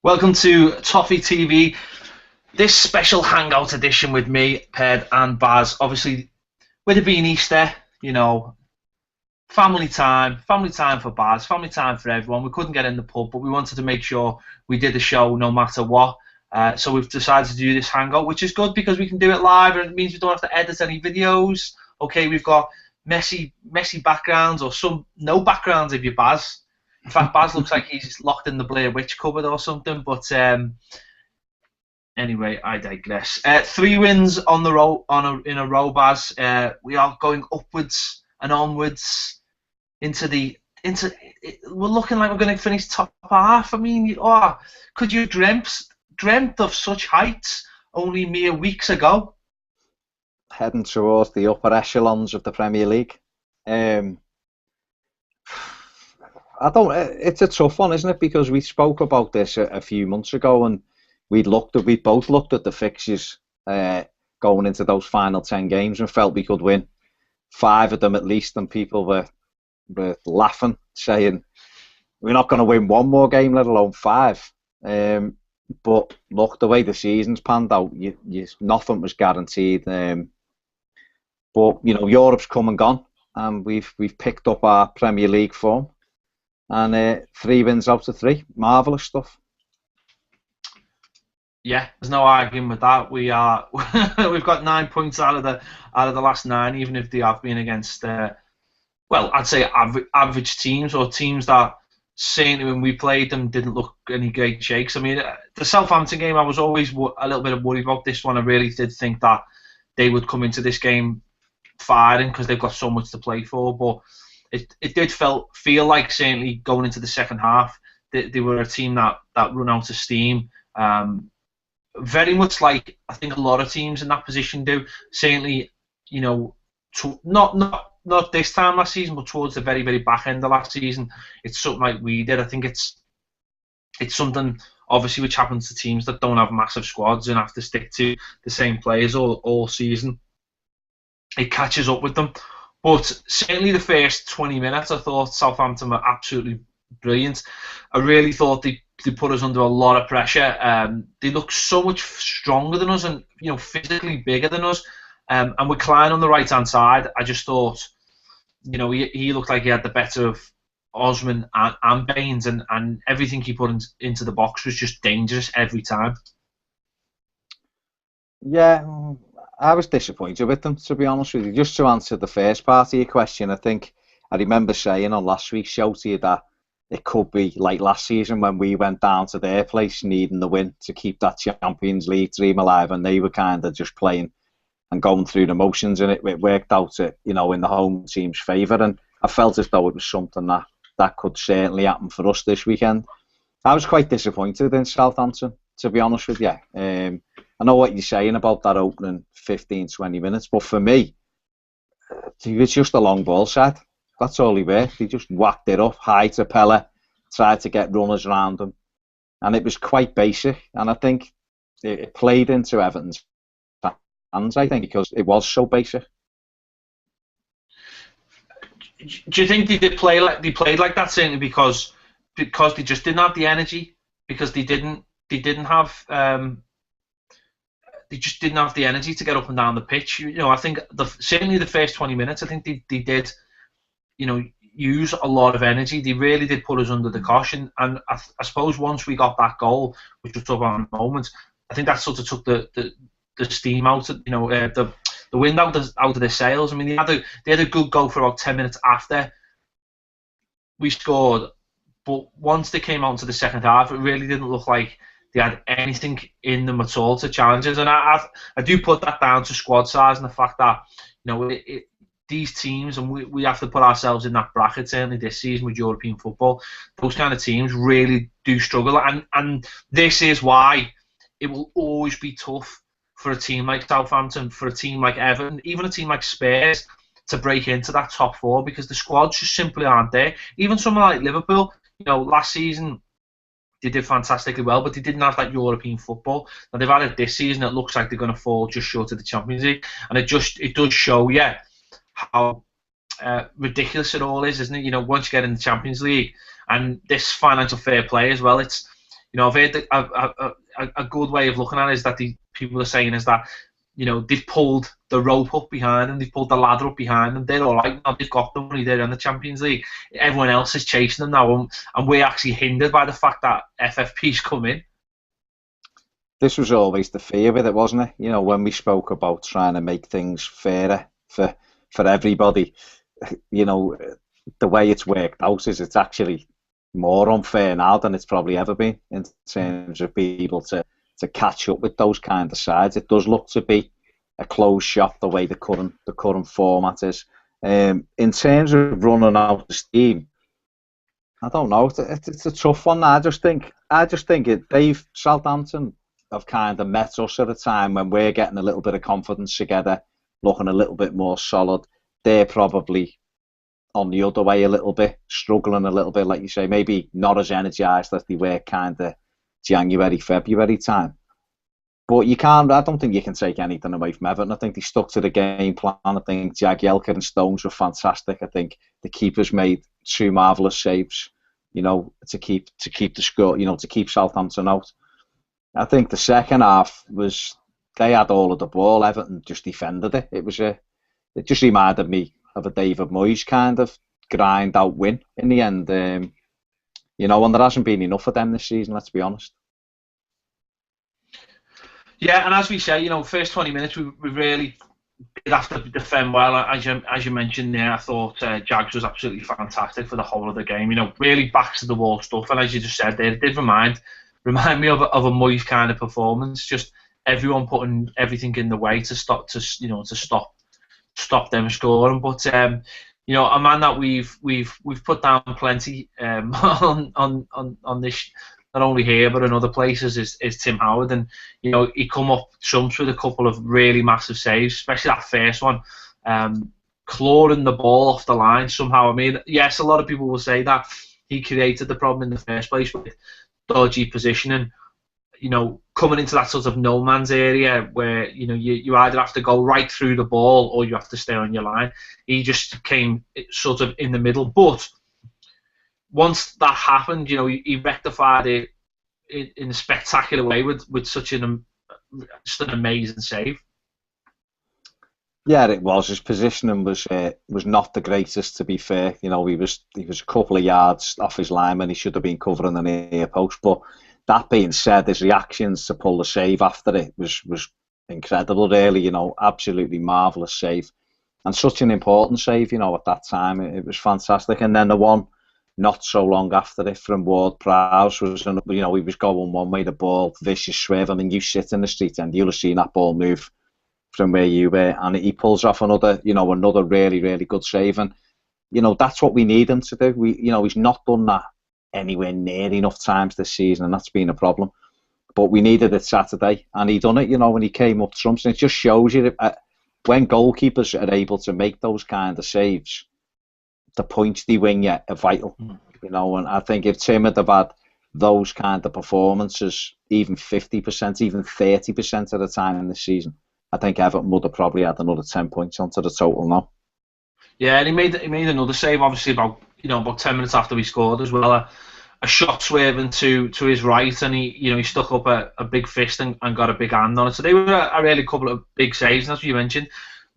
Welcome to Toffee TV. This special hangout edition with me, Ped and Baz. Obviously, with it being Easter, family time for Baz, family time for everyone. We couldn't get in the pub, but we wanted to make sure we did the show no matter what. So we've decided to do this hangout, which is good because we can do it live, and it means we don't have to edit any videos. Okay, we've got messy backgrounds or some no backgrounds if you're Baz. In fact, Baz looks like he's locked in the Blair Witch cupboard or something. But anyway, I digress. 3 wins on the row in a row, Baz. We are going upwards and onwards into. We're looking like we're going to finish top half. I mean, could you dreamt of such heights only mere weeks ago? Heading towards the upper echelons of the Premier League. It's a tough one, isn't it? Because we spoke about this a few months ago, and we both looked at the fixtures going into those final 10 games and felt we could win 5 of them at least, and people were laughing, saying we're not going to win 1 more game, let alone 5. But look, the way the season's panned out, nothing was guaranteed. But Europe's come and gone, and we've picked up our Premier League form. And 3 wins out of 3, marvellous stuff. Yeah, there's no arguing with that. We've got 9 points out of the last 9, even if they have been against I'd say average teams, or teams that certainly when we played them didn't look any great shakes. I mean, the Southampton game, I was always a little bit worried about. This one, I really did think that they would come into this game firing because they've got so much to play for, but it did feel like, certainly going into the second half, they were a team that run out of steam. Very much like I think a lot of teams in that position do. Certainly, not this time last season, but towards the very, very back end of last season, it's something like we did. I think it's something obviously which happens to teams that don't have massive squads and have to stick to the same players all season. It catches up with them. But certainly the first 20 minutes, I thought Southampton were absolutely brilliant. I really thought they put us under a lot of pressure. They look so much stronger than us and physically bigger than us. And with Klein on the right-hand side, I just thought, he looked like he had the better of Osman and Baines, and everything he put into the box was just dangerous every time. Yeah, I was disappointed with them, to be honest with you. Just to answer the first part of your question, I remember saying on last week's show to you that it could be like last season when we went down to their place needing the win to keep that Champions League dream alive, and they were kind of just playing and going through the motions, and it worked out in the home team's favour. And I felt as though it was something that could certainly happen for us this weekend. I was quite disappointed in Southampton, to be honest with you. I know what you're saying about that opening 15-20 minutes, but for me, he was just a long ball side. That's all he were. He just whacked it up, high to Pella, tried to get runners around him, and it was quite basic. And I think it played into Everton's hands, I think, because it was so basic. Do you think they played like that certainly because they just didn't have the energy, because they just didn't have the energy to get up and down the pitch? I think certainly the first 20 minutes, I think they did, use a lot of energy. They really did put us under the caution, and I suppose once we got that goal, which we'll talk about in a moment, I think that sort of took the steam out, the wind out of their sails. I mean, they had a good goal for about 10 minutes after we scored, but once they came out into the second half, it really didn't look like they had anything in them at all to challenge us. And I do put that down to squad size and the fact that these teams, and we have to put ourselves in that bracket certainly this season with European football, those kind of teams really do struggle, and this is why it will always be tough for a team like Southampton, for a team like Everton, even a team like Spurs, to break into that top 4, because the squads just simply aren't there. Even someone like Liverpool, last season they did fantastically well, but they didn't have that European football. Now they've had it this season. It looks like they're going to fall just short of the Champions League, and it does show how ridiculous it all is, isn't it? Once you get in the Champions League and this financial fair play as well, it's I've heard that a good way of looking at it is that people are saying is that, they've pulled the rope up behind them, they've pulled the ladder up behind them, they're all right now, they've got the money, they're in the Champions League. Everyone else is chasing them now, and we're actually hindered by the fact that FFP's come in. This was always the fear with it, wasn't it? When we spoke about trying to make things fairer for everybody, the way it's worked out is it's actually more unfair now than it's probably ever been in terms of being able to catch up with those kind of sides. It does look to be a closed shop the way the current format is. In terms of running out of steam, I don't know. It's a tough one. I just think Southampton have kind of met us at a time when we're getting a little bit of confidence together, looking a little bit more solid. They're probably on the other way a little bit, struggling a little bit, like you say, maybe not as energised as they were kind of January, February time. But I don't think you can take anything away from Everton. I think they stuck to the game plan. I think Jagielka and Stones were fantastic. I think the keepers made 2 marvellous saves, to keep the score, to keep Southampton out. I think the second half they had all of the ball. Everton just defended it. It just reminded me of a David Moyes kind of grind out win in the end. And there hasn't been enough of them this season, let's be honest. Yeah, and as we say, first 20 minutes we really did have to defend well. As you mentioned there, I thought Jags was absolutely fantastic for the whole of the game. Really backs to the wall stuff. And as you just said there, it did remind me of a Moyes kind of performance. Just everyone putting everything in the way to stop them scoring. But a man that we've put down plenty on this, not only here but in other places, is Tim Howard. And he come up trumps with a couple of really massive saves, especially that first one, clawing the ball off the line somehow. I mean, yes, a lot of people will say that he created the problem in the first place with dodgy positioning, coming into that sort of no man's area where you either have to go right through the ball or you have to stay on your line. He just came sort of in the middle, but once that happened, he rectified it in a spectacular way with such an amazing save. Yeah, it was. His positioning was not the greatest, to be fair. He was a couple of yards off his line and he should have been covering the near post. But that being said, his reactions to pull the save after it was incredible, really. Absolutely marvellous save, and such an important save. At that time, it was fantastic. And then the one not so long after it from Ward-Prowse was, he was going one way, the ball, vicious swerve. I mean, you sit in the street and you'll have seen that ball move from where you were, and he pulls off another really, really good save. And that's what we need him to do. He's not done that anywhere near enough times this season, and that's been a problem. But we needed it Saturday, and he done it. When he came up trumps, and it just shows you that when goalkeepers are able to make those kind of saves, the points they win you are vital. And I think if Tim had had those kind of performances, even 50%, even 30% of the time in this season, I think Everton would have probably had another 10 points onto the total now. Yeah, and he made another save, obviously about 10 minutes after we scored as well. A shot swerving to his right, and he stuck up a big fist and got a big hand on it. So they were a really couple of big saves. And as you mentioned,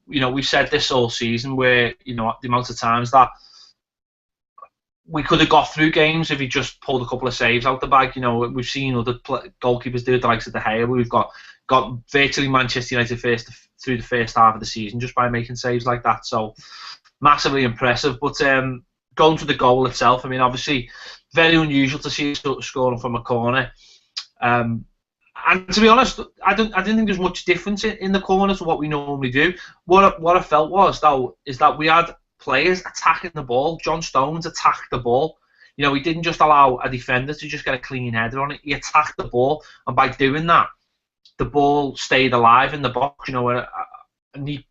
we've said this all season where the amount of times that we could have got through games if he just pulled a couple of saves out the bag. We've seen other goalkeepers do it, the likes of De Gea. We've got virtually Manchester United through the first half of the season just by making saves like that. So massively impressive. But going to the goal itself, I mean, obviously very unusual to see scoring from a corner. And to be honest, I didn't think there was much difference in the corner to what we normally do. What I felt was, though, is that we had players attacking the ball. John Stones attacked the ball. He didn't just allow a defender to just get a clean header on it. He attacked the ball, and by doing that, the ball stayed alive in the box. A neat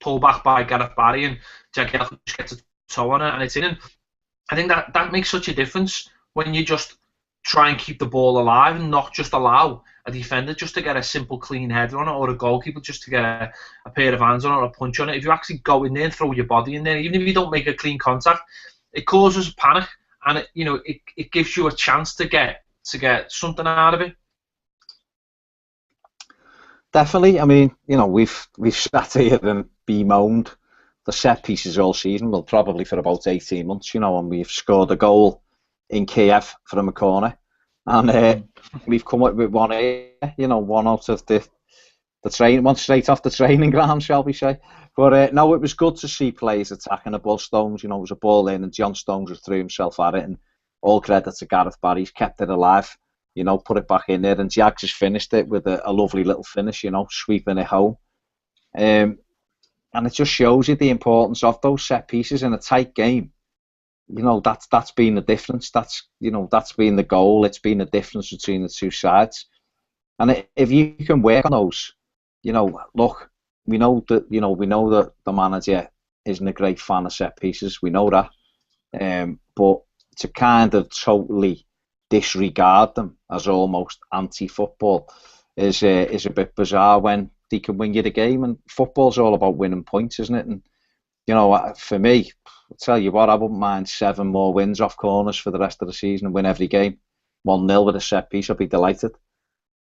pull back by Gareth Barry, and Jagielka just gets a toe on it, and it's in. And I think that makes such a difference when you just try and keep the ball alive and not just allow a defender just to get a simple clean header on it, or a goalkeeper just to get a pair of hands on it or a punch on it. If you actually go in there and throw your body in there, even if you don't make a clean contact, it causes panic, and it gives you a chance to get to get something out of it? Definitely. I mean, we've sat here and bemoaned the set pieces all season. Well, probably for about 18 months, and we've scored a goal in Kiev from a corner, and we've come up with one here, one out of the one straight off the training ground, shall we say. But no, it was good to see players attacking the ball. Stones, it was a ball in, and John Stones just threw himself at it, and all credit to Gareth Barry. He's kept it alive, put it back in there, and Jags has finished it with a lovely little finish, sweeping it home. And it just shows you the importance of those set pieces in a tight game. That's been the difference. That's been the goal. It's been the difference between the two sides. And if you can work on those, look, we know that the manager isn't a great fan of set pieces. We know that, but to kind of totally disregard them as almost anti-football is a bit bizarre when they can win you the game. And football's all about winning points, isn't it? And for me, I'll tell you what, I wouldn't mind 7 more wins off corners for the rest of the season and win every game 1-0 with a set piece. I'd be delighted.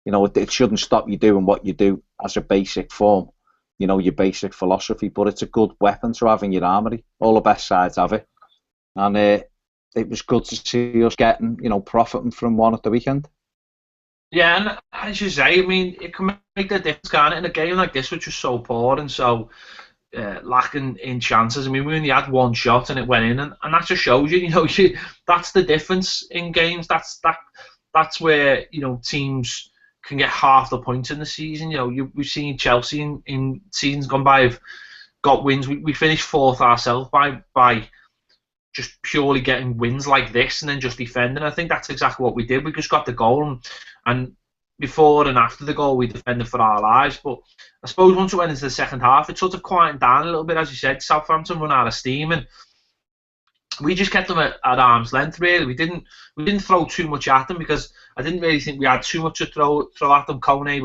It shouldn't stop you doing what you do as a basic form, your basic philosophy, but it's a good weapon to have in your armoury. All the best sides have it. And it was good to see us getting, profiting from one at the weekend. Yeah, and as you say, I mean, it can make the difference, can't it, in a game like this, which was so poor and so lacking in chances. I mean, we only had one shot and it went in, and that just shows you, that's the difference in games. That's where, teams can get half the points in the season. We've seen Chelsea in seasons gone by have got wins. We finished 4th ourselves by just purely getting wins like this and then just defending. I think that's exactly what we did. We just got the goal, and before and after the goal we defended for our lives. But I suppose once it went into the second half, it sort of quieted down a little bit. As you said, Southampton run out of steam, and we just kept them at arm's length. Really, we didn't throw too much at them because I didn't really think we had too much to throw at them. Kone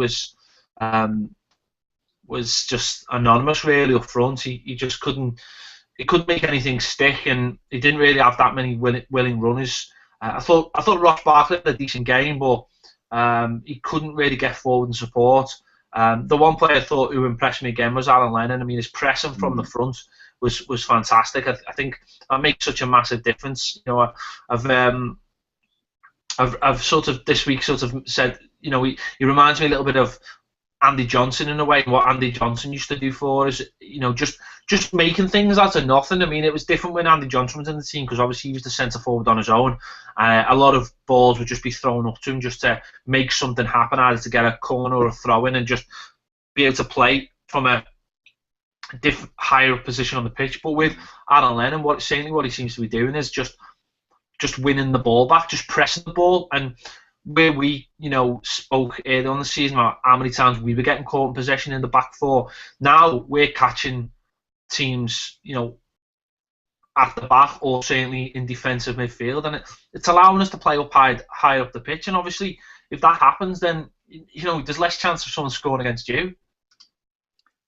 was just anonymous really up front. He just couldn't make anything stick, and he didn't really have that many willing runners. I thought Ross Barkley had a decent game, but he couldn't really get forward and support. The one player I thought who impressed me again was Alan Lennon. I mean, his pressing from the front was fantastic. I think that makes such a massive difference. I've sort of this week sort of said, he reminds me a little bit of Andy Johnson in a way, and what Andy Johnson used to do for us, just making things out of nothing. I mean, it was different when Andy Johnson was in the team because obviously he was the centre forward on his own. A lot of balls would just be thrown up to him just to make something happen, either to get a corner or a throw in, and just be able to play from a higher up position on the pitch. But with Aaron Lennon, what he seems to be doing is just winning the ball back, just pressing the ball. And where we, spoke earlier on the season about how many times we were getting caught in possession in the back four, now we're catching teams, at the back or certainly in defensive midfield, and it's allowing us to play up high up the pitch. And obviously, if that happens, then there's less chance of someone scoring against you.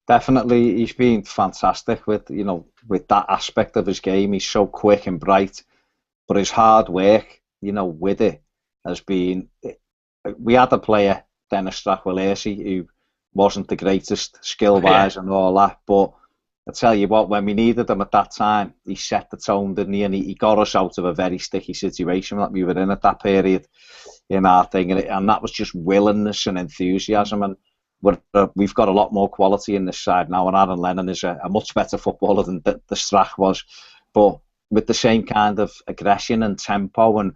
Definitely, he's been fantastic with that aspect of his game. He's so quick and bright, but his hard work, with it has been. We had a player, Dennis Stracqualesi, who wasn't the greatest skill-wise and all that, but I tell you what, when we needed him at that time, he set the tone, didn't he? And he got us out of a very sticky situation that we were in at that period in our thing, and that was just willingness and enthusiasm. And we've got a lot more quality in this side now, and Aaron Lennon is a much better footballer than the Strach was, but with the same kind of aggression and tempo and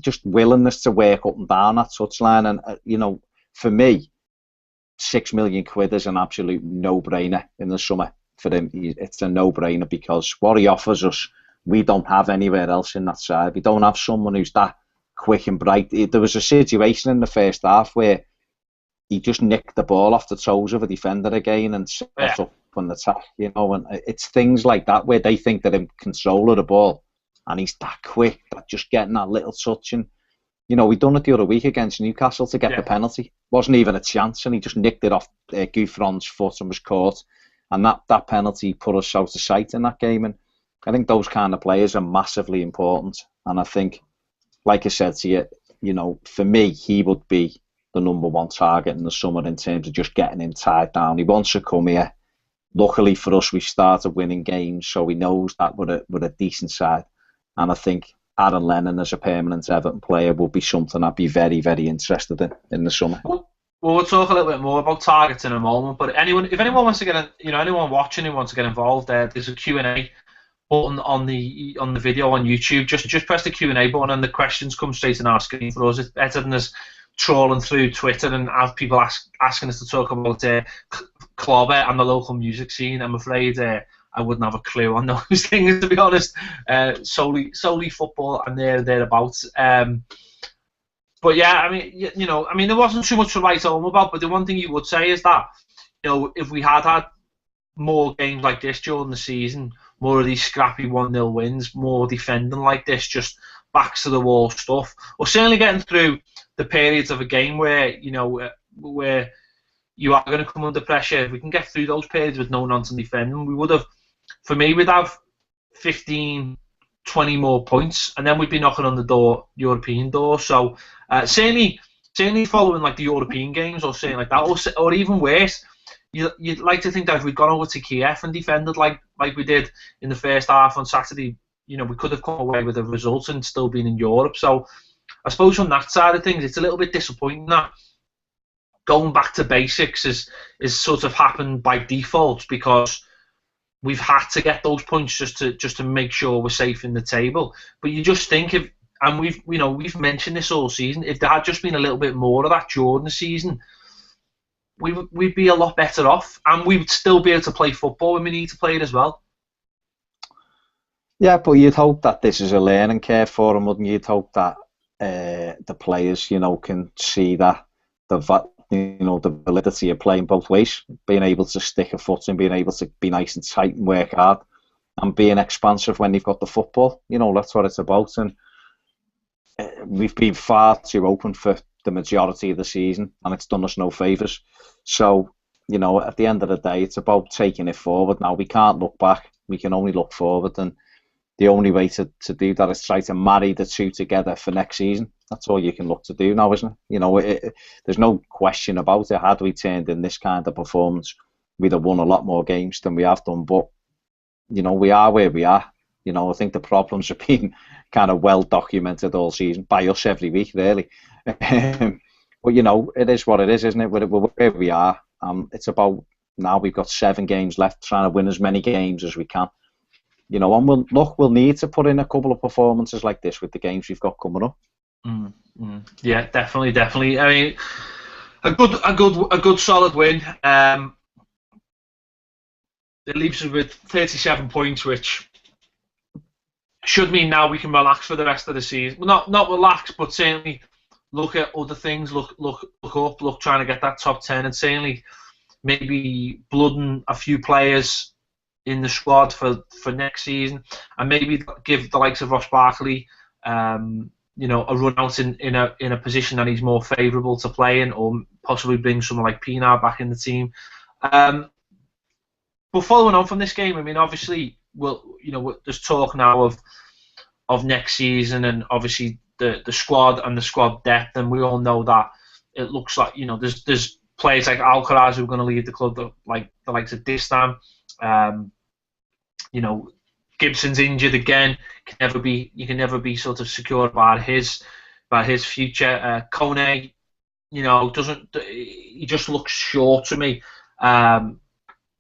just willingness to work up and down that touchline. And for me, £6 million is an absolute no-brainer in the summer for him. It's a no-brainer because what he offers us, we don't have anywhere else in that side. We don't have someone who's that quick and bright. There was a situation in the first half where he just nicked the ball off the toes of a defender again and set up an attack, and it's things like that where they think they're in control of the ball and he's that quick, that just getting that little touch. And we done it the other week against Newcastle to get the penalty. Wasn't even a chance, and he just nicked it off Gouffron's foot and was caught. And that penalty put us out of sight in that game. And I think those kind of players are massively important. And I think, like I said to you, for me, he would be the #1 target in the summer in terms of just getting him tied down. He wants to come here. Luckily for us, we started winning games, so he knows that we're a decent side. And I think Aaron Lennon as a permanent Everton player will be something I'd be very, very interested in the summer. Well, we'll talk a little bit more about targets in a moment. But if anyone wants to get, anyone watching who wants to get involved, there's a Q&A button on the video on YouTube. Just press the Q&A button, and the questions come straight in our screen for us. It's better than us trawling through Twitter and have people asking us to talk about Clobber and the local music scene. I'm afraid I wouldn't have a clue on those things, to be honest. Solely football and thereabouts. But yeah, I mean, there wasn't too much to write home about. But the one thing you would say is that, if we had more games like this during the season, more of these scrappy 1-0 wins, more defending like this, just backs to the wall stuff, or certainly getting through the periods of a game where where you are going to come under pressure. If we can get through those periods with no nonsense defending, we'd have 15, 20 more points, and then we'd be knocking on the European door. So certainly following like the European games, or something like that, or even worse, you'd like to think that if we'd gone over to Kiev and defended like we did in the first half on Saturday, we could have come away with a result and still been in Europe. So I suppose from that side of things, it's a little bit disappointing that going back to basics is sort of happened by default, because we've had to get those points just to make sure we're safe in the table. But you just think and we've mentioned this all season, if there had just been a little bit more of that during the season, we'd be a lot better off, and we would still be able to play football when we need to play it as well. Yeah, but you'd hope that this is a learning curve for them, wouldn't you? You'd hope that the players, can see that the validity of playing both ways, being able to stick a foot in, being able to be nice and tight and work hard, and being expansive when they've got the football. That's what it's about. And we've been far too open for the majority of the season, and it's done us no favours. So, at the end of the day, it's about taking it forward. Now, we can't look back. We can only look forward, and the only way to do that is try to marry the two together for next season. That's all you can look to do now, isn't it? There's no question about it. Had we turned in this kind of performance, we'd have won a lot more games than we have done. But, we are where we are. I think the problems have been kind of well documented all season by us every week, really. But, it is what it is, isn't it? We're where we are. It's about now we've got 7 games left, trying to win as many games as we can. And we'll need to put in a couple of performances like this with the games we've got coming up. Yeah, definitely. I mean, a good solid win. It leaves us with 37 points, which should mean now we can relax for the rest of the season. Well, not relax, but certainly look at other things. Look up, trying to get that top 10, and certainly maybe blooding a few players in the squad for next season, and maybe give the likes of Ross Barkley a run out in a position that he's more favourable to play in, or possibly bring someone like Pienaar back in the team. But following on from this game, I mean, obviously, there's talk now of next season, and obviously the squad and the squad depth, and we all know that it looks like there's players like Alcaraz who are going to leave the club, like the likes of Distam. Gibson's injured again. You can never be sort of secure about his future. Kone, he just looks short to me.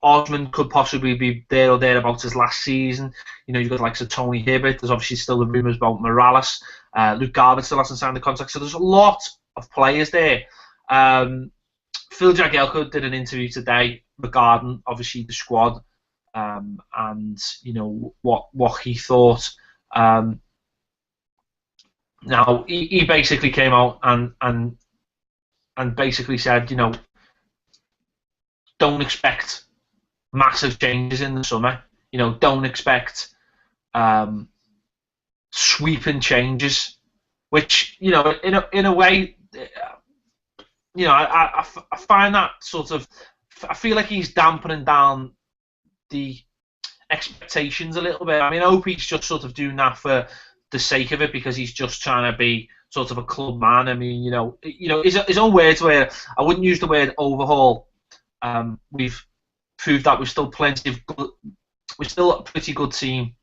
Osman could possibly be there or thereabouts his last season. You've got like Tony Hibbert. There's obviously still the rumours about Morales. Luke Garbutt still hasn't signed the contract. So there's a lot of players there. Phil Jagielka did an interview today regarding obviously the squad, and what he thought. Now he basically came out and basically said, don't expect massive changes in the summer. Don't expect sweeping changes, which in a way, I find that sort of. I feel like he's dampening down the expectations a little bit. I mean, I hope he's just sort of doing that for the sake of it, because he's just trying to be sort of a club man. I mean, his own words where I wouldn't use the word overhaul. We've proved that we're still we're still a pretty good team,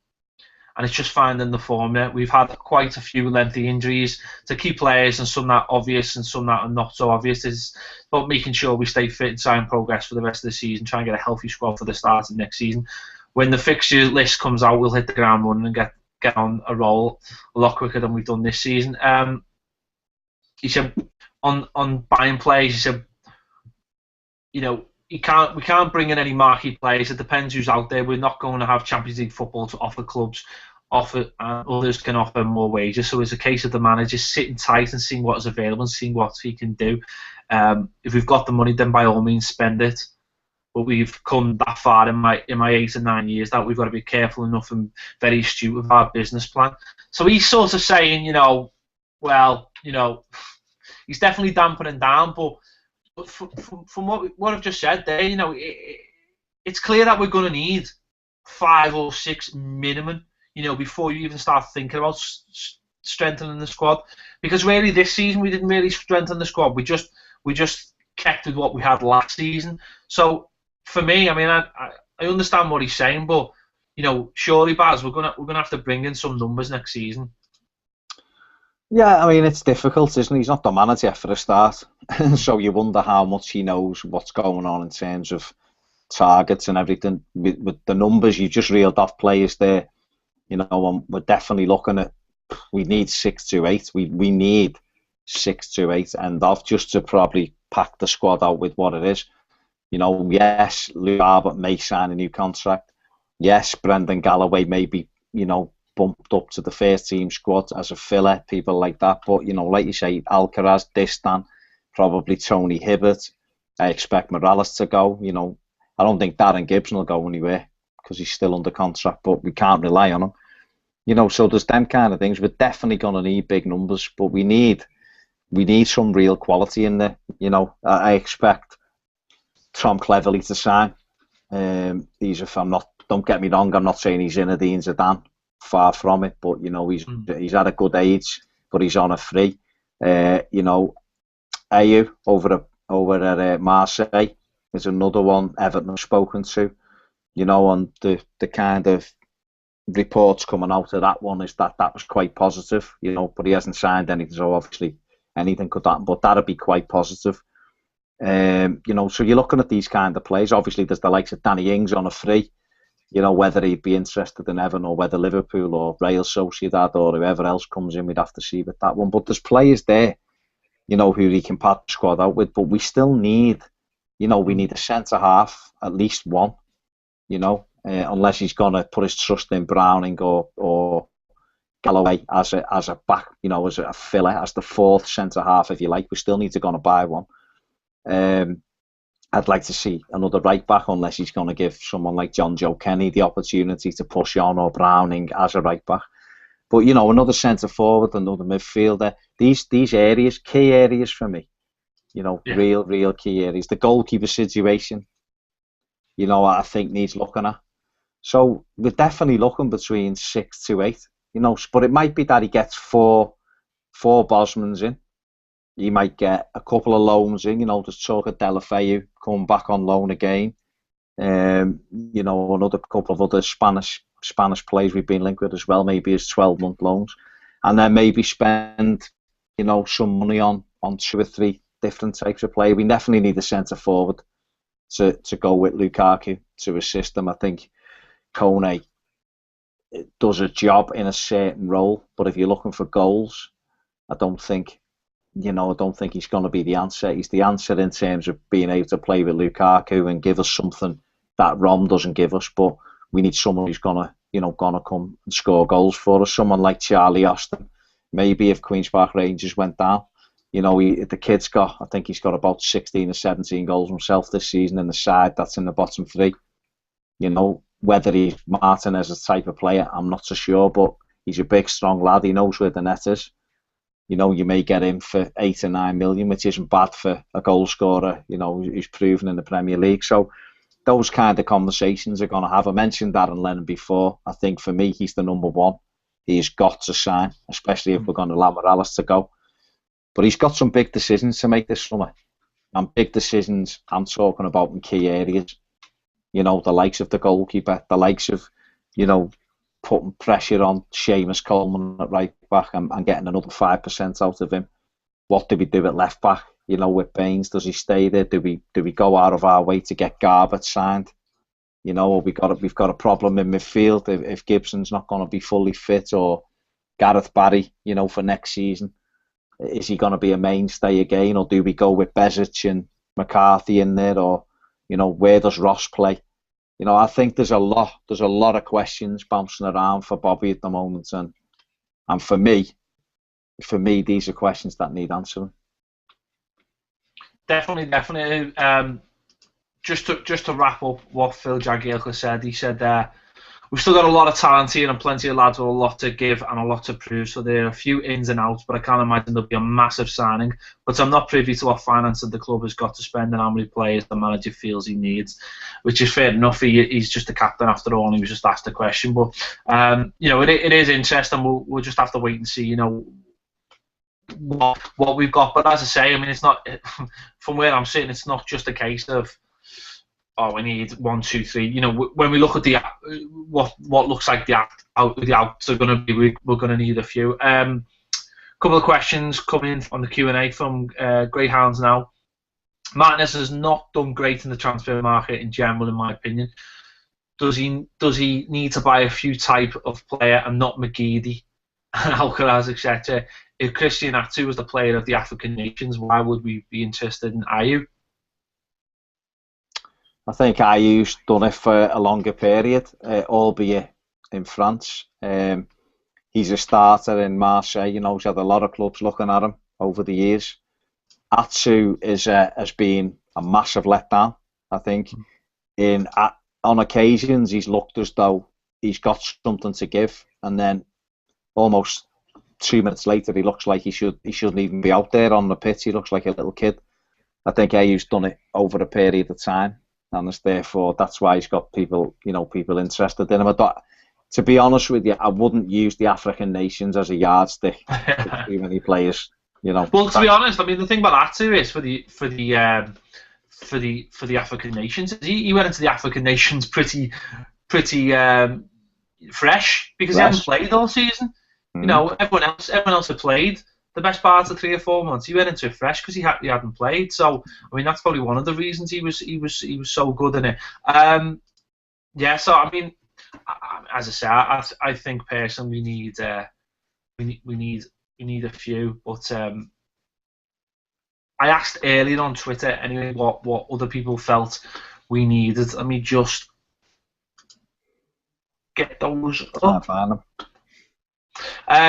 and it's just finding the formula. We've had quite a few lengthy injuries to key players, and some that are obvious and some that are not so obvious. It's about making sure we stay fit and sign progress for the rest of the season, try and get a healthy squad for the start of next season. When the fixture list comes out, we'll hit the ground running and get on a roll a lot quicker than we've done this season. He said on buying players, he said, we can't bring in any marquee players. It depends who's out there. We're not going to have Champions League football to offer clubs. Others can offer more wages. So it's a case of the manager sitting tight and seeing what is available and seeing what he can do. If we've got the money, then by all means spend it. But we've come that far in my 8 or 9 years that we've got to be careful enough and very astute with our business plan. So he's sort of saying, he's definitely dampening down. But from what I've just said there, it's clear that we're going to need 5 or 6 minimum, before you even start thinking about strengthening the squad. Because really, this season we didn't really strengthen the squad. We just kept with what we had last season. So for me, I mean, I understand what he's saying, but surely, Baz, we're gonna have to bring in some numbers next season. Yeah, I mean, it's difficult, isn't it? He's not the manager for a start, so you wonder how much he knows what's going on in terms of targets and everything. With the numbers you just reeled off players there, we're definitely looking at, we need 6 to 8. We need 6 to 8, and off just to probably pack the squad out with what it is. Yes, Luke Arbut may sign a new contract. Yes, Brendan Galloway may be, bumped up to the first team squad as a filler, people like that. But, like you say, Alcaraz, Distan, probably Tony Hibbert. I expect Morales to go. I don't think Darren Gibson will go anywhere because he's still under contract, but we can't rely on him. So there's them kind of things. We're definitely going to need big numbers, but we need some real quality in there. I expect Tom Cleverley to sign. Don't get me wrong, I'm not saying he's Zinedine Zidane, far from it, but he's at a good age, but he's on a free. Ayew over at Marseille is another one Everton have spoken to. And the kind of reports coming out of that one is that was quite positive. But he hasn't signed anything, so obviously anything could happen. But that'd be quite positive. So you're looking at these kind of players. Obviously, there's the likes of Danny Ings on a free. Whether he'd be interested in Everton or whether Liverpool or Real Sociedad or whoever else comes in, we'd have to see with that one. But there's players there, who he can pad the squad out with. But we still need, we need a centre half, at least one. Unless he's gonna put his trust in Browning or Galloway as a back, as a filler, as the fourth centre half, if you like. We still need to go and buy one. I'd like to see another right back, unless he's going to give someone like John Joe Kenny the opportunity to push on, or Browning as a right back. But another centre forward, another midfielder. These areas, key areas for me. Real key areas. The goalkeeper situation, I think needs looking at. So we're definitely looking between 6 to 8. But it might be that he gets four Bosmans in. You might get a couple of loans in, just talk of Deulofeu come back on loan again. Another couple of other Spanish players we've been linked with as well, maybe as 12-month loans. And then maybe spend, some money on 2 or 3 different types of player. We definitely need a centre forward to go with Lukaku to assist them. I think Kone does a job in a certain role, but if you're looking for goals, I don't think he's going to be the answer. He's the answer in terms of being able to play with Lukaku and give us something that Rom doesn't give us. But we need someone who's gonna come and score goals for us. Someone like Charlie Austin. Maybe if Queen's Park Rangers went down, the kid's I think he's got about 16 or 17 goals himself this season in the side that's in the bottom 3. Whether he's Martinez's type of player, I'm not so sure, but he's a big, strong lad. He knows where the net is. You may get him for 8 or 9 million, which isn't bad for a goal scorer, who's proven in the Premier League. So those kind of conversations are going to have. I mentioned that in Lennon before. I think for me, he's the number one. He's got to sign, especially if we're going to allow Morales to go. But he's got some big decisions to make this summer. And big decisions, I'm talking about in key areas. You know, the likes of the goalkeeper, the likes of, you know, putting pressure on Seamus Coleman at right back and getting another 5% out of him. What do we do at left back? You know, with Baines, does he stay there? Do we go out of our way to get Garbutt signed? You know, we've got a problem in midfield if Gibson's not going to be fully fit, or Gareth Barry, you know, for next season. Is he going to be a mainstay again, or do we go with Bezic and McCarthy in there, or, you know, where does Ross play? You know, I think there's a lot of questions bouncing around for Bobby at the moment, and for me, these are questions that need answering. Definitely. Just to wrap up what Phil Jagielka said, he said we've still got a lot of talent here and plenty of lads with a lot to give and a lot to prove. So there are a few ins and outs, but I can't imagine there'll be a massive signing. But I'm not privy to what finance that the club has got to spend and how many players the manager feels he needs, which is fair enough. He's just a captain after all, and he was just asked a question. But you know, it is interesting. We'll just have to wait and see. You know, what we've got. But as I say, I mean, it's not, from where I'm sitting, it's not just a case of, oh, we need 1, 2, 3. You know, when we look at the what looks like the outs are going to be, we're going to need a few. Couple of questions coming on the Q&A from Greyhounds now. Martinez has not done great in the transfer market in general, in my opinion. Does he need to buy a few type of player and not McGeady and Alcaraz, etc.? If Christian Atsu was the player of the African nations, why would we be interested in Ayew? I think Ayew's done it for a longer period, albeit in France. He's a starter in Marseille. You know, he's had a lot of clubs looking at him over the years. Atsu has been a massive letdown. I think on occasions he's looked as though he's got something to give, and then almost 2 minutes later he looks like he shouldn't even be out there on the pitch. He looks like a little kid. I think Ayew's done it over a period of time, and that's why he's got people interested in him. To be honest with you, I wouldn't use the African nations as a yardstick for too many players. You know. Well, to be honest, I mean, the thing about Atsu is for the African nations, he went into the African nations pretty fresh, because he hadn't played all season. You know, everyone else had played the best part of 3 or 4 months. He went into it fresh because he hadn't played. So I mean, that's probably one of the reasons he was so good in it. Yeah. So I mean, as I say, I think personally we need a few. But I asked earlier on Twitter anyway what other people felt we needed. Let me just get those up. Can't find them.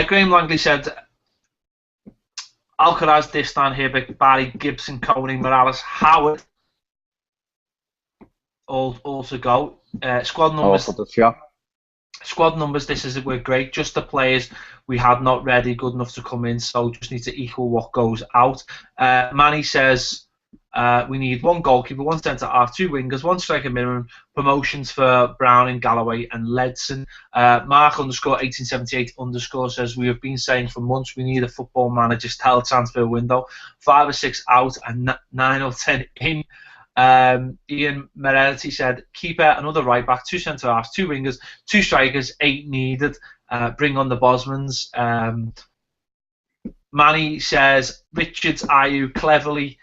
Graham Langley said Alcaraz, Distan, Hibbert, Barry, Gibson, Coney, Morales, Howard all to go. Squad numbers. Squad numbers. We're great. Just the players we had not ready good enough to come in, so just need to equal what goes out. Manny says we need 1 goalkeeper, 1 centre half, 2 wingers, 1 striker minimum. Promotions for Browning, Galloway, and Ledson. Mark _1878 says we have been saying for months we need a football manager style transfer window. 5 or 6 out and 9 or 10 in. Ian Merelity said keeper, another right back, 2 centre halves, 2 wingers, 2 strikers, 8 needed. Bring on the Bosmans. Manny says Richards, Ayew, Cleverly,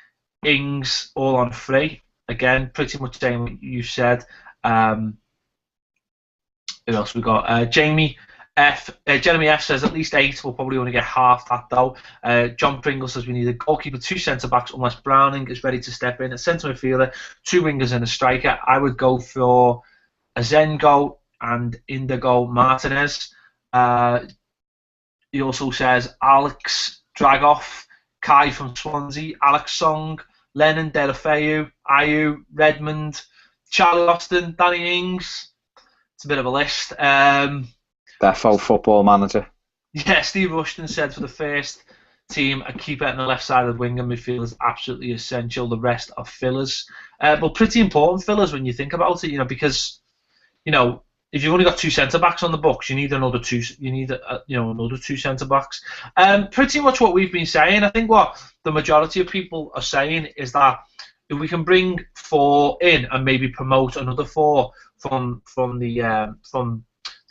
Ings all on free. Again, pretty much saying what you said. Who else we got? Jeremy F says at least 8. We'll probably only get half that though. John Pringle says we need a goalkeeper, 2 centre backs unless Browning is ready to step in. A centre midfielder, 2 wingers and a striker. I would go for Azengo and Indigo Martinez. He also says Alex Dragoff, Kai from Swansea, Alex Song, Lennon, Delafeu, Ayew, Redmond, Charlie Austin, Danny Ings. It's a bit of a list. Defo football manager. Yeah, Steve Rushton said for the first team, a keeper and a left-sided winger midfield is absolutely essential. The rest are fillers. But pretty important fillers when you think about it, you know, because, you know, if you've only got two centre backs on the books, you need another two. You need another two centre backs. Pretty much what we've been saying. I think what the majority of people are saying is that if we can bring 4 in and maybe promote another 4 from the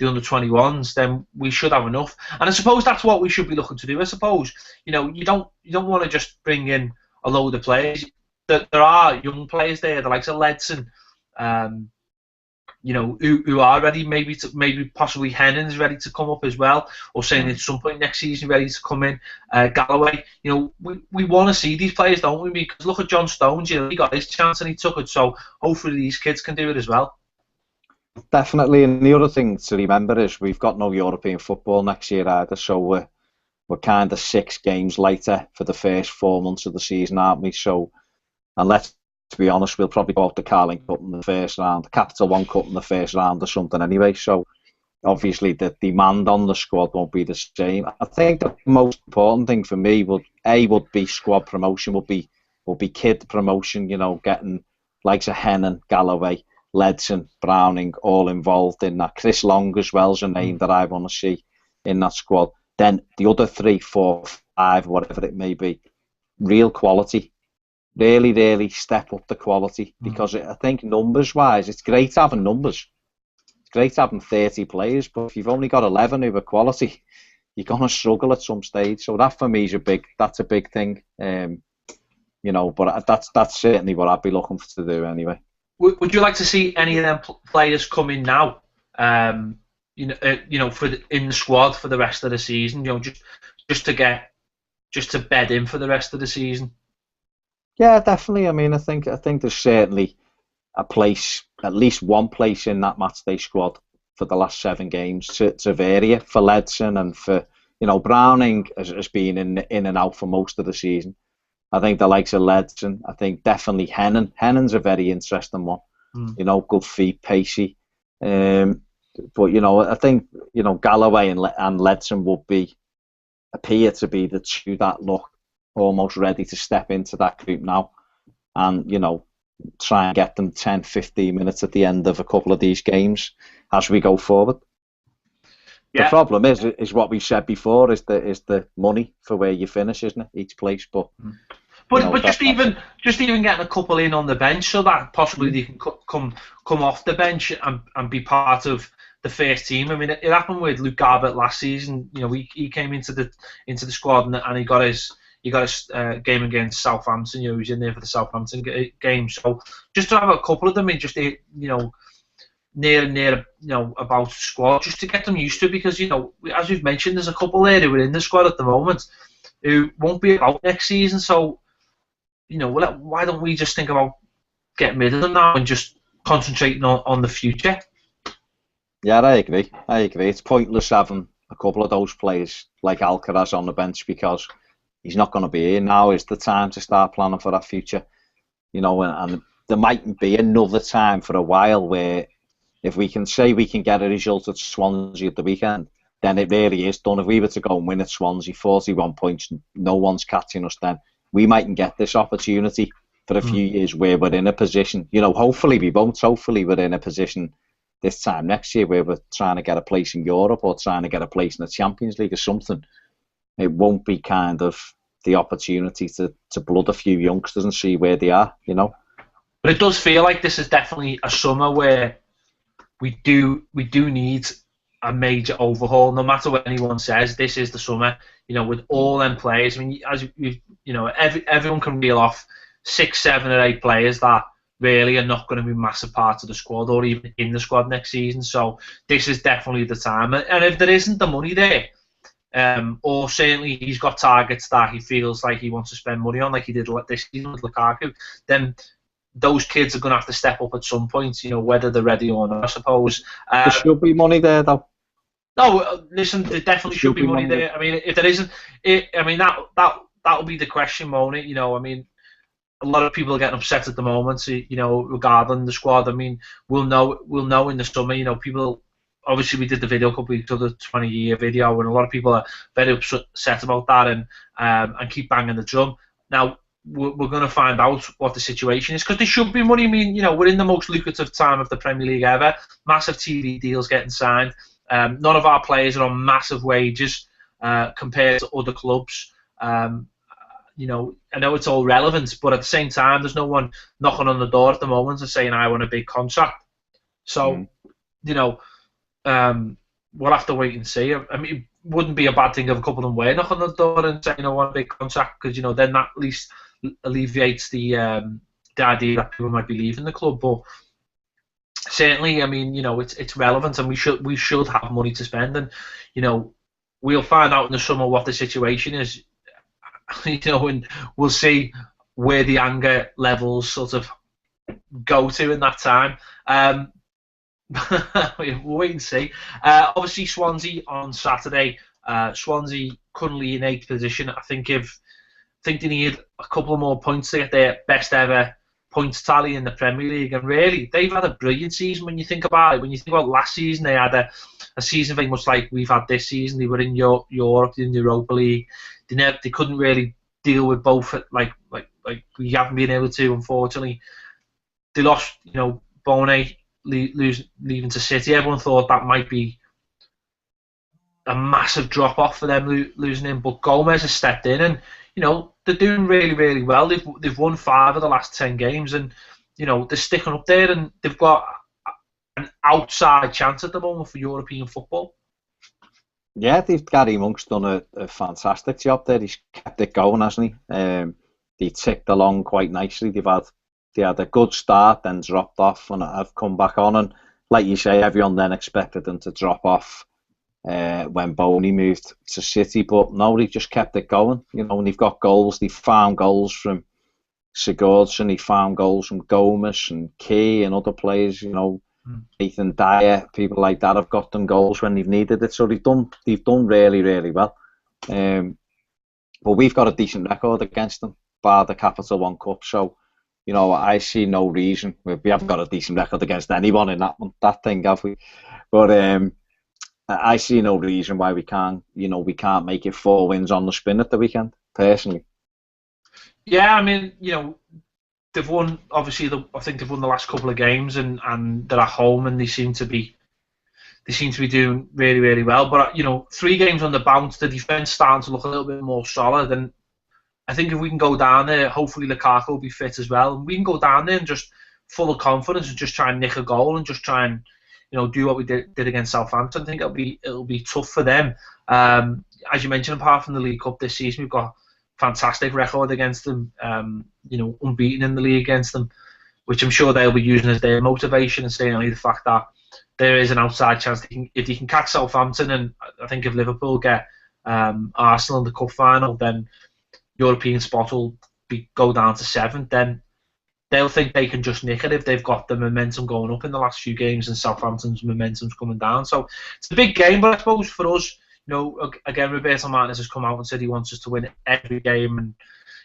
under-21s, then we should have enough. And I suppose that's what we should be looking to do. I suppose you don't want to just bring in a load of players. There are young players there, the likes of Ledson, who are ready, maybe possibly Hennon's ready to come up as well, or saying at some point next season ready to come in. Galloway, we want to see these players, don't we? Because look at John Stones, he got his chance and he took it, so hopefully these kids can do it as well. Definitely, and the other thing to remember is we've got no European football next year either, so we're kind of 6 games later for the first 4 months of the season, aren't we? So, and let's be honest, we'll probably go out the Carling Cup in the first round, the Capital One Cup in the first round or something anyway. So obviously the demand on the squad won't be the same. I think the most important thing for me would be squad promotion, would be kid promotion, getting likes of Hennon, Galloway, Ledson, Browning all involved in that. Chris Long as well is a name that I want to see in that squad. Then the other 3, 4, 5, whatever it may be, real quality. Really, really step up the quality, because I think numbers-wise, it's great having numbers. It's great having 30 players, but if you've only got 11 who are quality, you're going to struggle at some stage. So that for me is a big thing. But that's certainly what I'd be looking to do anyway. Would you like to see any of them players come in now? In the squad for the rest of the season. Just to bed in for the rest of the season. Yeah, definitely. I mean, I think there's certainly a place, at least one place in that matchday squad for the last 7 games to vary for Ledson, and for Browning has been in and out for most of the season. I think the likes of Ledson, I think definitely Hennon. Hennon's a very interesting one. Good feet, pacey. But I think Galloway and Ledson would appear to be the two that look almost ready to step into that group now, and try and get them 10-15 minutes at the end of a couple of these games as we go forward. Yeah. The problem is what we said before, is the money for where you finish, isn't it, each place? But just even getting a couple in on the bench, so that possibly they can come off the bench and be part of the first team. I mean, it happened with Luke Garbett last season. He came into the squad and he got his game against Southampton. He was in there for the Southampton game. So just to have a couple of them in, just near about the squad, just to get them used to it, because as we've mentioned, there's a couple there who are in the squad at the moment who won't be about next season. So why don't we just think about getting rid of them now and just concentrating on the future? Yeah, I agree. It's pointless having a couple of those players like Alcaraz on the bench, because he's not going to be here. Now is the time to start planning for that future. And there mightn't be another time for a while where, if we can say we can get a result at Swansea at the weekend, then it really is done. If we were to go and win at Swansea, 41 points, no one's catching us, then we mightn't get this opportunity for a few years where we're in a position, hopefully we won't, hopefully we're in a position this time next year where we're trying to get a place in Europe or trying to get a place in the Champions League or something. It won't be kind of the opportunity to blood a few youngsters and see where they are, But it does feel like this is definitely a summer where we do need a major overhaul. No matter what anyone says, this is the summer. With all them players. I mean, everyone can reel off 6, 7, or 8 players that really are not going to be massive parts of the squad or even in the squad next season. So this is definitely the time. And if there isn't the money there, or certainly he's got targets that he feels like he wants to spend money on, like he did this season with Lukaku, then those kids are going to have to step up at some point, whether they're ready or not, I suppose. There should be money there, though. No, listen, there definitely should be money there. I mean, if there isn't, that'll be the question, won't it? I mean, a lot of people are getting upset at the moment, regarding the squad. I mean, we'll know in the summer. People, obviously, we did the video a couple of weeks ago, the 20-year video, and a lot of people are very upset about that and keep banging the drum. Now, we're going to find out what the situation is, because there should be money. I mean, we're in the most lucrative time of the Premier League ever. Massive TV deals getting signed. None of our players are on massive wages compared to other clubs. I know it's all relevant, but at the same time, there's no one knocking on the door at the moment and saying, I want a big contract. So, we'll have to wait and see. I mean, it wouldn't be a bad thing if a couple of them were knocking on the door and saying, I want a big contract, because, then that at least alleviates the idea that people might be leaving the club. But certainly, I mean, it's relevant, and we should have money to spend, and we'll find out in the summer what the situation is, and we'll see where the anger levels sort of go to in that time. We'll wait and see. Obviously, Swansea on Saturday. Swansea currently in 8th position. I think they need a couple of more points to get their best ever points tally in the Premier League. And really, they've had a brilliant season when you think about it. When you think about last season, they had a season very much like we've had this season. They were in Europe, in the Europa League. They couldn't really deal with both like we haven't been able to, unfortunately. They lost, Bone leaving to City. Everyone thought that might be a massive drop off for them losing him, but Gomez has stepped in, and they're doing really, really well. They've won 5 of the last 10 games, and they're sticking up there, and they've got an outside chance at the moment for European football. Yeah, Gary Monk's done a fantastic job there. He's kept it going, hasn't he? They ticked along quite nicely. They had a good start, then dropped off, and have come back on. And like you say, everyone then expected them to drop off when Boney moved to City, but no, they've just kept it going. And they've got goals. They found goals from Sigurdsson. He found goals from Gomez and Key and other players. Ethan Dyer, people like that have got them goals when they've needed it. So they've done really, really well. But we've got a decent record against them, bar the Capital One Cup. So I see no reason. We haven't got a decent record against anyone in that thing, have we? But I see no reason why we can't make it 4 wins on the spin at the weekend, personally. Yeah, I mean, they've won, obviously, I think they've won the last couple of games, and they're at home, and they seem to be doing really, really well. But 3 games on the bounce, the defence starting to look a little bit more solid, and I think if we can go down there, hopefully Lukaku will be fit as well, and we can go down there and just full of confidence and just try and nick a goal and just try and do what we did against Southampton. I think it'll be tough for them. As you mentioned, apart from the League Cup this season, we've got a fantastic record against them. Unbeaten in the league against them, which I'm sure they'll be using as their motivation, and certainly the fact that there is an outside chance if they can catch Southampton, and I think if Liverpool get Arsenal in the cup final, then European spot will go down to 7th. Then they'll think they can just nick it if they've got the momentum going up in the last few games and Southampton's momentum's coming down. So it's a big game, but I suppose for us, again, Roberto Martinez has come out and said he wants us to win every game, and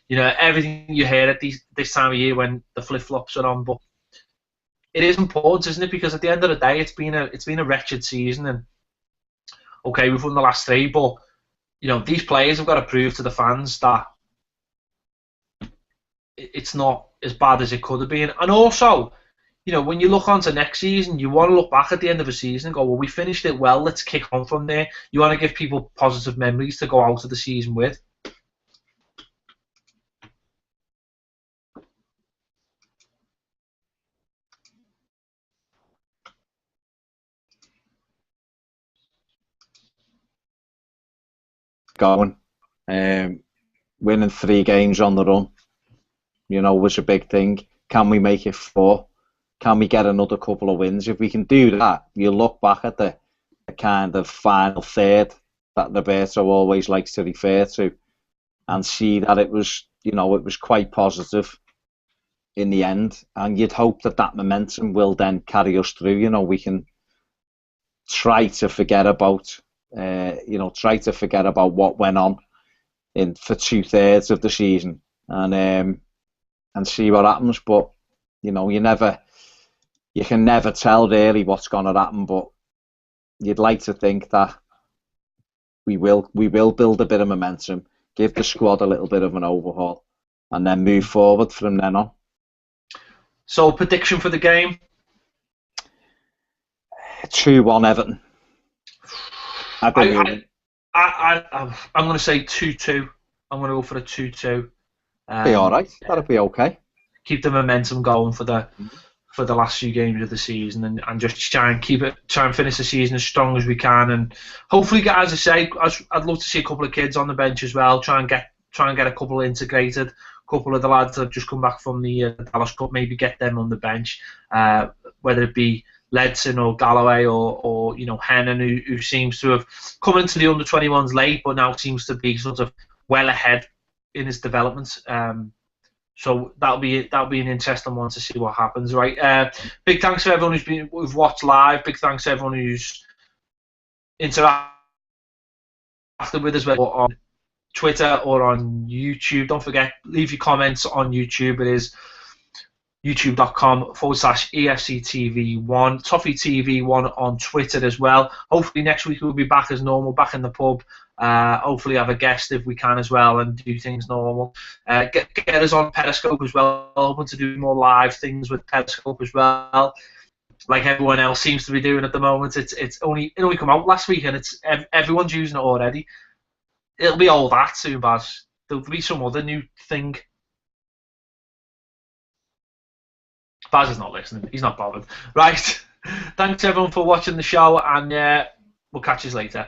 everything you hear at this time of year when the flip-flops are on. But it is important, isn't it? Because at the end of the day, it's been a wretched season, and okay, we've won the last 3, but these players have got to prove to the fans that it's not as bad as it could have been. And also, when you look on to next season, you want to look back at the end of the season and go, well, we finished it well, let's kick on from there. You want to give people positive memories to go out of the season with. Going. Winning 3 games on the run, was a big thing. Can we make it 4? Can we get another couple of wins? If we can do that, you look back at the kind of final third that Roberto always likes to refer to, and see that it was quite positive in the end. And you'd hope that momentum will then carry us through. We can try to forget about what went on for 2/3 of the season, and see what happens. But you can never tell really what's going to happen. But you'd like to think that we will build a bit of momentum, give the squad a little bit of an overhaul, and then move forward from then on. So, prediction for the game? 2-1 Everton. I'm going to say 2-2. I'm going to go for a 2-2. Be all right. That'll be okay. Keep the momentum going for the last few games of the season, and just try and finish the season as strong as we can, and hopefully get, as I say, I'd love to see a couple of kids on the bench as well. Try and get a couple integrated. A couple of the lads that have just come back from the Dallas Cup, maybe get them on the bench, whether it be Ledson or Galloway or Hennon, who seems to have come into the under-21s late, but now seems to be sort of well ahead in his development. So that'll be an interesting one to see what happens, right? Big thanks to everyone who's watched live. Big thanks to everyone who's interacted with us on Twitter or on YouTube. Don't forget, leave your comments on YouTube. It is youtube.com/AFCTV1, Toffee TV1 on Twitter as well. Hopefully next week we'll be back as normal, back in the pub. Hopefully have a guest if we can as well and do things normal. Get us on Periscope as well. Hoping to do more live things with Periscope as well, like everyone else seems to be doing at the moment. It only come out last week and everyone's using it already. It'll be all that soon, Baz. There'll be some other new thing. Baz is not listening. He's not bothered. Right. Thanks everyone for watching the show, and we'll catch you later.